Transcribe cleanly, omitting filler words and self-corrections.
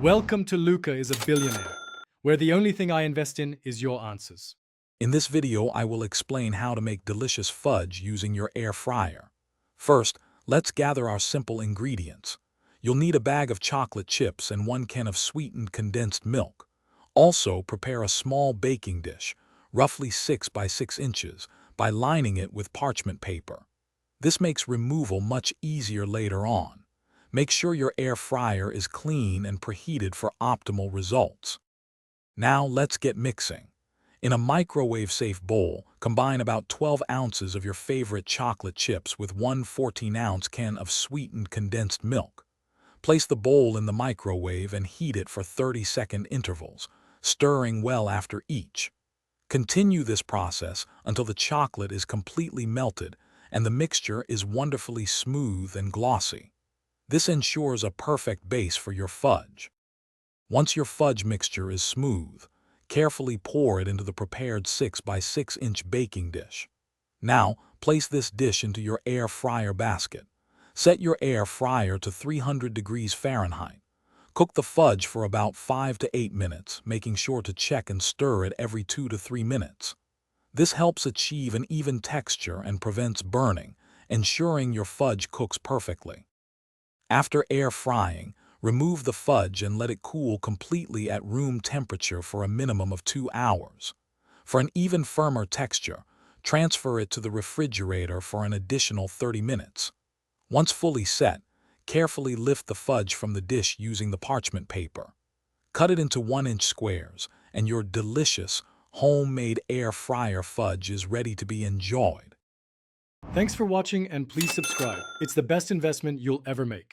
Welcome to Luca is a Billionaire, where the only thing I invest in is your answers. In this video, I will explain how to make delicious fudge using your air fryer. First, let's gather our simple ingredients. You'll need a bag of chocolate chips and 1 can of sweetened condensed milk. Also, prepare a small baking dish, roughly 6 by 6 inches, by lining it with parchment paper. This makes removal much easier later on. Make sure your air fryer is clean and preheated for optimal results. Now let's get mixing. In a microwave-safe bowl, combine about 12 ounces of your favorite chocolate chips with 1 14-ounce can of sweetened condensed milk. Place the bowl in the microwave and heat it for 30-second intervals, stirring well after each. Continue this process until the chocolate is completely melted and the mixture is wonderfully smooth and glossy. This ensures a perfect base for your fudge. Once your fudge mixture is smooth, carefully pour it into the prepared 6 by 6 inch baking dish. Now, place this dish into your air fryer basket. Set your air fryer to 300 degrees Fahrenheit. Cook the fudge for about 5 to 8 minutes, making sure to check and stir it every 2 to 3 minutes. This helps achieve an even texture and prevents burning, ensuring your fudge cooks perfectly. After air frying, remove the fudge and let it cool completely at room temperature for a minimum of 2 hours. For an even firmer texture, transfer it to the refrigerator for an additional 30 minutes. Once fully set, carefully lift the fudge from the dish using the parchment paper. Cut it into 1-inch squares, and your delicious, homemade air fryer fudge is ready to be enjoyed. Thanks for watching and please subscribe. It's the best investment you'll ever make.